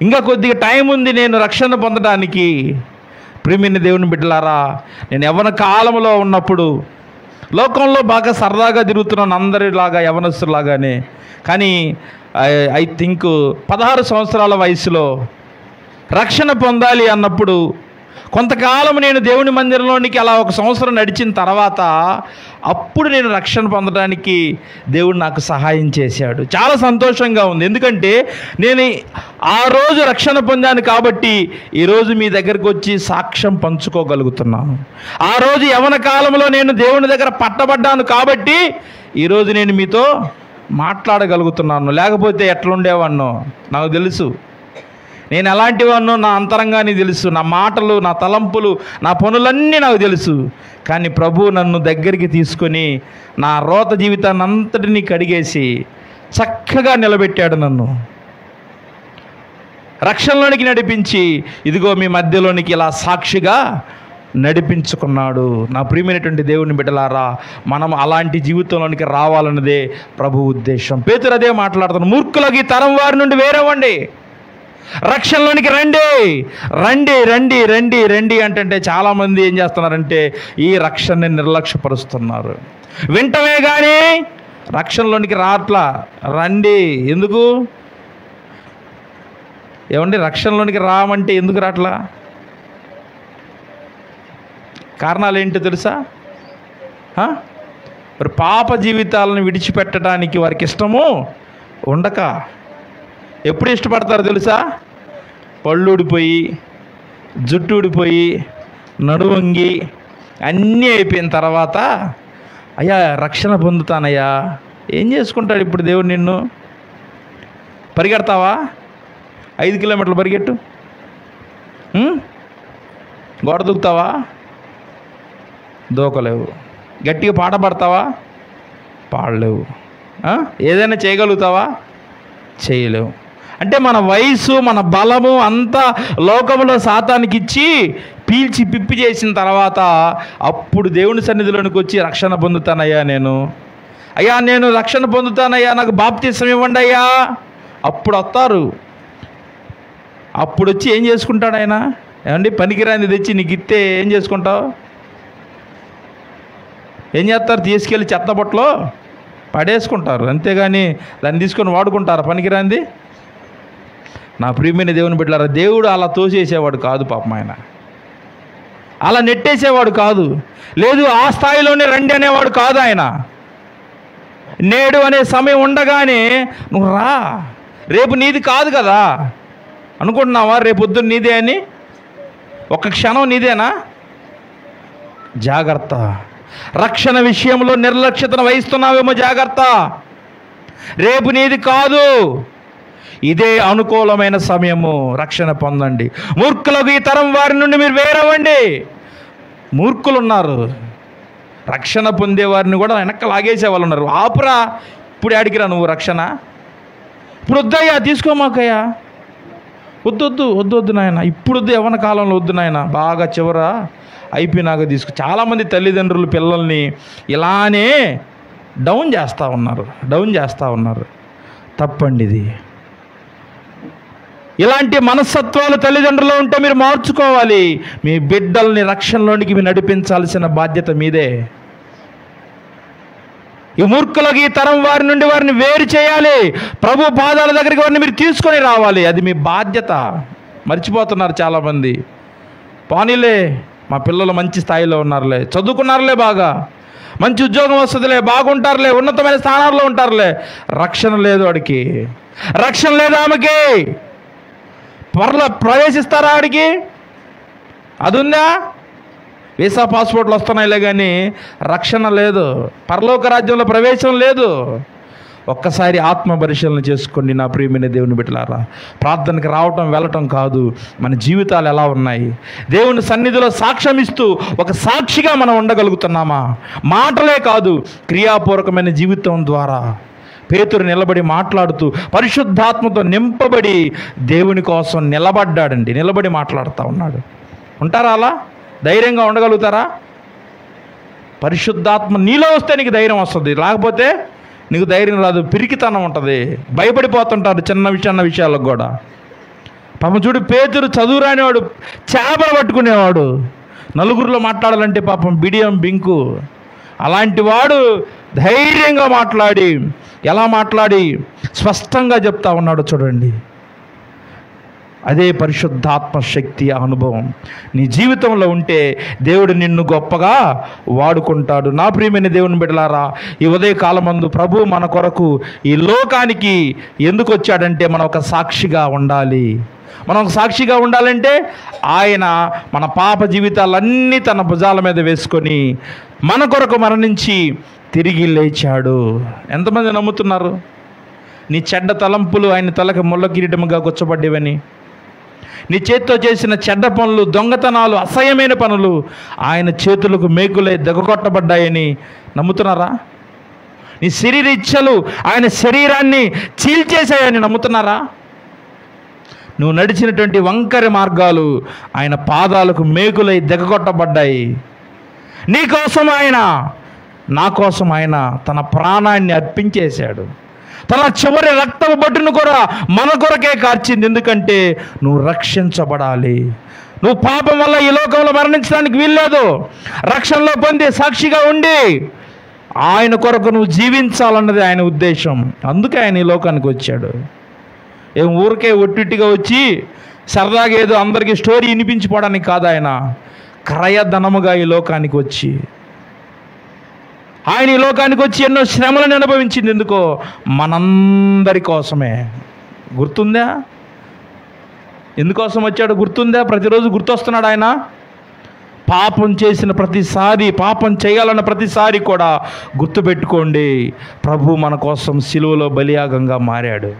ఇంకా కొద్దిగా టైం ఉంది నేను రక్షణ పొందడానికి. ప్రియమైన దేవుని బిడ్డలారా, నేను యవ్వన కాలంలో ఉన్నప్పుడు లోకంలో బాగా సరదాగా తిరుగుతున్నాను అందరిలాగా, యవ్వనస్తులాగానే. కానీ ఐ థింక్ 16 సంవత్సరాల వయసులో రక్షణ పొందాలి అన్నప్పుడు కొంతకాలం నేను దేవుని మందిరంలోనికి అలా 1 సంవత్సరం నడిచిన తర్వాత అప్పుడు నేను రక్షణ పొందడానికి దేవుడు నాకు సహాయం చేశాడు. చాలా సంతోషంగా ఉంది. ఎందుకంటే నేను ఆ రోజు రక్షణ పొందాను కాబట్టి ఈరోజు మీ దగ్గరకు వచ్చి సాక్ష్యం పంచుకోగలుగుతున్నాను. ఆ రోజు యవ్వన కాలంలో నేను దేవుని దగ్గర పట్టబడ్డాను కాబట్టి ఈరోజు నేను మీతో మాట్లాడగలుగుతున్నాను. లేకపోతే ఎట్లుండేవాన్నో నాకు తెలుసు. నేను ఎలాంటి వాడినో నా అంతరంగాన్ని తెలుసు. నా మాటలు, నా తలంపులు, నా పనులన్నీ నాకు తెలుసు. కానీ ప్రభువు నన్ను దగ్గరికి తీసుకొని నా రోత జీవితాన్ని అంతటినీ కడిగేసి చక్కగా నిలబెట్టాడు. నన్ను రక్షణలోనికి నడిపించి ఇదిగో మీ మధ్యలోనికి ఇలా సాక్షిగా నడిపించుకున్నాడు. నా ప్రియమైనటువంటి దేవుని బిడ్డలారా, మనం అలాంటి జీవితంలోనికి రావాలన్నదే ప్రభు ఉద్దేశం. పేతురు అదే మాట్లాడుతున్నాడు, మూర్ఖులకి తరం వారి నుండి వేరేవండి, రక్షణలోనికి రండి రండి రండి రండి రండి అంటే చాలామంది ఏం చేస్తున్నారంటే ఈ రక్షణని నిర్లక్ష్యపరుస్తున్నారు. వింటమే కానీ రక్షణలోనికి రాట్లా. రండి ఎందుకు? ఏమండి, రక్షణలోనికి రామంటే ఎందుకు రాట్లా? కారణాలు ఏంటో తెలుసా? మరి పాప జీవితాలను విడిచిపెట్టడానికి వారికి ఇష్టము ఉండక ఎప్పుడు ఇష్టపడతారు తెలుసా? పళ్ళు ఊడిపోయి, జుట్టు ఊడిపోయి, నడువంగి అన్నీ అయిపోయిన తర్వాత అయ్యా రక్షణ పొందుతానయ్యా. ఏం చేసుకుంటాడు ఇప్పుడు దేవుడు నిన్ను? పరిగెడతావా? 5 కిలోమీటర్లు పరిగెట్టు. గోడ దూకుతావా? దూకలేవు. గట్టిగా పాట పాడతావా? పాడలేవు. ఏదైనా చేయగలుగుతావా? చేయలేవు. అంటే మన వయసు, మన బలము అంతా లోకంలో సాతానికి ఇచ్చి పీల్చి పిప్పి చేసిన తర్వాత అప్పుడు దేవుని సన్నిధిలోనికి వచ్చి రక్షణ పొందుతానయ్యా నేను రక్షణ పొందుతానయ్యా, నాకు బాప్తిసం ఇవ్వండి అయ్యా. అప్పుడు వస్తారు. అప్పుడు వచ్చి ఏం చేసుకుంటాడు ఆయన? ఏమండి, పనికిరాంది తెచ్చి నీకు ఇస్తే ఏం చేసుకుంటావు? ఏం చేస్తారు? తీసుకెళ్ళి చెత్తబొట్టలో పడేసుకుంటారు. అంతేగాని దాన్ని తీసుకొని వాడుకుంటారు పనికిరాంది? నా ప్రియమైన దేవుని బిడ్డలారా, దేవుడు అలా తోసేసేవాడు కాదు. పాపం ఆయన అలా నెట్టేసేవాడు కాదు. లేదు ఆ స్థాయిలోనే రండి అనేవాడు కాదు. ఆయన నేడు అనే సమయం ఉండగానే నువ్వు రా, రేపు నీది కాదు కదా అనుకుంటున్నావా? రేపు పొద్దున్న నీదే అని? ఒక్క క్షణం నీదేనా? జాగ్రత్త. రక్షణ విషయంలో నిర్లక్ష్యతను వహిస్తున్నావేమో, జాగ్రత్త. రేపు నీది కాదు, ఇదే అనుకూలమైన సమయము. రక్షణ పొందండి. మూర్ఖులకు ఈ తరం వారి నుండి మీరు వేరవ్వండి. మూర్ఖులు ఉన్నారు, రక్షణ పొందేవారిని కూడా వెనక్కి లాగేసే వాళ్ళు ఉన్నారు. ఆపురా, ఇప్పుడు అడిగిరా నువ్వు రక్షణ? ఇప్పుడు వద్దయ్యా, తీసుకోమాకయ్యా, వద్దు నాయన, ఇప్పుడు వద్దు, యవ్వన కాలంలో వద్దు నాయన, బాగా చివర అయిపోయినాక తీసుకో. చాలామంది తల్లిదండ్రులు పిల్లల్ని ఇలానే డౌన్ చేస్తూ ఉన్నారు. తప్పండి ఇది. ఇలాంటి మనస్తత్వాలు తల్లిదండ్రులు ఉంటే మీరు మార్చుకోవాలి. మీ బిడ్డల్ని రక్షణలోనికి మీరు నడిపించాల్సిన బాధ్యత మీదే. ఈ మూర్ఖులకి ఈ తరం వారి నుండి వారిని వేరు చేయాలి. ప్రభు పాదాల దగ్గరికి వారిని మీరు తీసుకొని రావాలి. అది మీ బాధ్యత. మర్చిపోతున్నారు చాలామంది. పోనీలే, మా పిల్లలు మంచి స్థాయిలో ఉన్నారులే, చదువుకున్నారులే, బాగా మంచి ఉద్యోగం వస్తుందిలే, బాగుంటారులే, ఉన్నతమైన స్థానాల్లో ఉంటారులే. రక్షణ లేదు వాడికి, రక్షణ లేదు ఆమెకి. ప్రవేశిస్తారా ఆడికి? అది ఉందా? వీసా పాస్పోర్ట్లు వస్తున్నాయిలే కానీ రక్షణ లేదు, పరలోక రాజ్యంలో ప్రవేశం లేదు. ఒక్కసారి ఆత్మ పరిశీలన చేసుకోండి నా ప్రియమైన దేవుని బిడ్డలారా. ప్రార్థనకి రావటం వెళ్ళటం కాదు, మన జీవితాలు ఎలా ఉన్నాయి, దేవుని సన్నిధిలో సాక్ష్యం ఇస్తూ ఒక సాక్షిగా మనం ఉండగలుగుతున్నామా? మాటలే కాదు, క్రియాపూర్వకమైన జీవితం ద్వారా. పేతురు నిలబడి మాట్లాడుతూ పరిశుద్ధాత్మతో నింపబడి దేవుని కోసం నిలబడ్డాడండి. నిలబడి మాట్లాడుతూ ఉన్నాడు. ఉంటారా అలా? ధైర్యంగా ఉండగలుగుతారా? పరిశుద్ధాత్మ నీలో వస్తే నీకు ధైర్యం వస్తుంది, లేకపోతే నీకు ధైర్యం రాదు, పిరికితనం ఉంటుంది, భయపడిపోతుంటారు చిన్న విషయాలకు కూడా. పాపం చూడు, పేతురు చదువురానివాడు, చేపలు పట్టుకునేవాడు, నలుగురిలో మాట్లాడాలంటే పాపం బిడియం బింకు. అలాంటి వాడు ధైర్యంగా మాట్లాడి, ఎలా మాట్లాడి స్పష్టంగా చెప్తా ఉన్నాడు చూడండి. అదే పరిశుద్ధాత్మ శక్తి అనుభవం నీ జీవితంలో ఉంటే దేవుడు నిన్ను గొప్పగా వాడుకుంటాడు. నా ప్రియమైన దేవుని బిడ్డలారా, ఈ ఉదయకాలమందు ప్రభు మన కొరకు ఈ లోకానికి ఎందుకు వచ్చాడంటే మనం ఒక సాక్షిగా ఉండాలి. మనం ఒక సాక్షిగా ఉండాలంటే ఆయన మన పాప జీవితాలన్నీ తన భుజాల మీద వేసుకొని మన కొరకు మరణించి తిరిగి లేచాడు. ఎంతమంది నమ్ముతున్నారు? నీ చెడ్డ తలంపులు ఆయన తలకు ముళ్ళ కిరీటముగా గుచ్చబడ్డేవని, నీ చేతితో చేసిన చెడ్డ పనులు, దొంగతనాలు, అసహ్యమైన పనులు ఆయన చేతులకు మేకులై దెగకొట్టబడ్డాయని నమ్ముతున్నారా? నీ శరీర ఇచ్చలు ఆయన శరీరాన్ని చీల్చేశాయని నమ్ముతున్నారా? నువ్వు నడిచినటువంటి వంకర మార్గాలు ఆయన పాదాలకు మేకులై దెగకొట్టబడ్డాయి. నీ కోసం ఆయన, నా కోసం ఆయన తన ప్రాణాన్ని అర్పించేశాడు. తన చివరి రక్తపు బొట్టును కూడా మన కొరకే కార్చింది. ఎందుకంటే నువ్వు రక్షించబడాలి. నువ్వు పాపం వల్ల ఈ లోకంలో మరణించడానికి వీల్లేదు. రక్షణలో పొంది సాక్షిగా ఉండి ఆయన కొరకు నువ్వు జీవించాలన్నది ఆయన ఉద్దేశం. అందుకే ఆయన ఈ లోకానికి వచ్చాడు. ఏం ఊరికే ఒట్టిగా వచ్చి సరదాగా ఏదో అందరికీ స్టోరీ వినిపించిపోవడానికి కాదు. ఆయన క్రయధనముగా ఈ లోకానికి వచ్చి, ఆయన ఈ లోకానికి వచ్చి ఎన్నో శ్రమలను అనుభవించింది. ఎందుకో? మనందరి కోసమే. గుర్తుందా? ఎందుకోసం వచ్చాడు గుర్తుందా? ప్రతిరోజు గుర్తొస్తున్నాడు ఆయన. పాపం చేసిన ప్రతిసారి, పాపం చేయాలన్న ప్రతిసారి కూడా గుర్తుపెట్టుకోండి, ప్రభు మన కోసం సిలువలో బలియాగంగా మారాడు.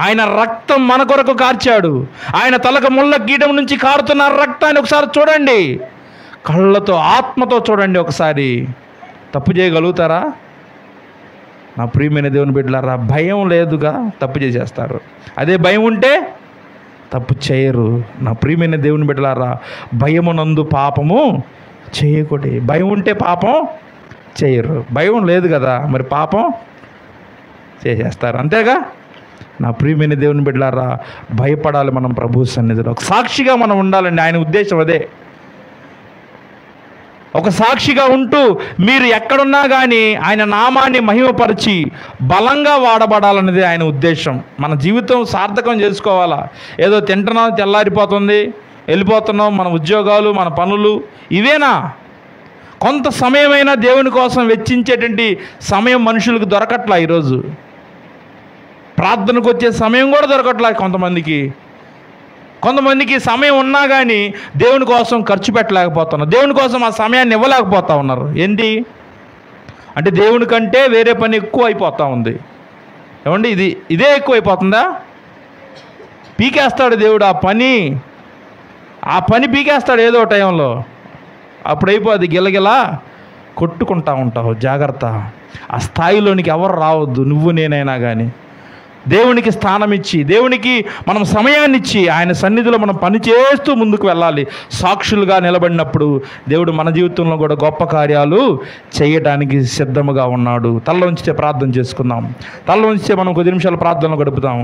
ఆయన రక్తం మన కొరకు కార్చాడు. ఆయన తలకు ముళ్ళ కీటం నుంచి కారుతున్న రక్తాన్ని ఒకసారి చూడండి, కళ్ళతో ఆత్మతో చూడండి ఒకసారి. తప్పు చేయగలుగుతారా? నా ప్రియమైన దేవుని బిడ్డలారా, భయం లేదుగా తప్పు చేసేస్తారు. అదే భయం ఉంటే తప్పు చేయరు. నా ప్రియమైన దేవుని బిడ్డలారా, భయమునందు పాపము చేయకూడదు. భయం ఉంటే పాపం చేయరు. భయం లేదు కదా, మరి పాపం చేసేస్తారు, అంతేగా. నా ప్రియమైన దేవుని బిడ్డలారా, భయపడాలి మనం ప్రభు సన్నిధిలో. ఒక సాక్షిగా మనం ఉండాలండి. ఆయన ఉద్దేశం అదే. ఒక సాక్షిగా ఉంటూ మీరు ఎక్కడున్నా కానీ ఆయన నామాన్ని మహిమపరిచి బలంగా వాడబడాలన్నది ఆయన ఉద్దేశం. మన జీవితం సార్థకం చేసుకోవాలా? ఏదో తింటున్నాం, తెల్లారిపోతుంది, వెళ్ళిపోతున్నాం, మన ఉద్యోగాలు, మన పనులు ఇవేనా? కొంత సమయమైనా దేవుని కోసం వెచ్చించేటువంటి సమయం మనుషులకు దొరకట్లా. ఈరోజు ప్రార్థనకు వచ్చే సమయం కూడా దొరకట్లా కొంతమందికి సమయం ఉన్నా కానీ దేవుని కోసం ఖర్చు పెట్టలేకపోతున్నారు. దేవుని కోసం ఆ సమయాన్ని ఇవ్వలేకపోతా ఉన్నారు. ఏంటి అంటే దేవుని కంటే వేరే పని ఎక్కువ అయిపోతూ ఉంది. ఏమండి, ఇదే ఎక్కువ అయిపోతుందా? పీకేస్తాడు దేవుడు ఆ పని పీకేస్తాడు ఏదో టైంలో. అప్పుడైపోద్ది, గిలగిలా కొట్టుకుంటా ఉంటావు. జాగ్రత్త. ఆ స్థాయిలోనికి ఎవరు రావద్దు, నువ్వు నేనైనా కానీ. దేవునికి స్థానం ఇచ్చి, దేవునికి మనం సమయాన్ని ఇచ్చి ఆయన సన్నిధిలో మనం పని చేస్తూ ముందుకు వెళ్ళాలి. సాక్షులుగా నిలబడినప్పుడు దేవుడు మన జీవితంలో కూడా గొప్ప కార్యాలు చేయడానికి సిద్ధముగా ఉన్నాడు. తల్ల ఉంచితే ప్రార్థన చేసుకుందాం. తల్ల ఉంచితే మనం కొద్ది నిమిషాలు ప్రార్థనలు గడుపుతాం.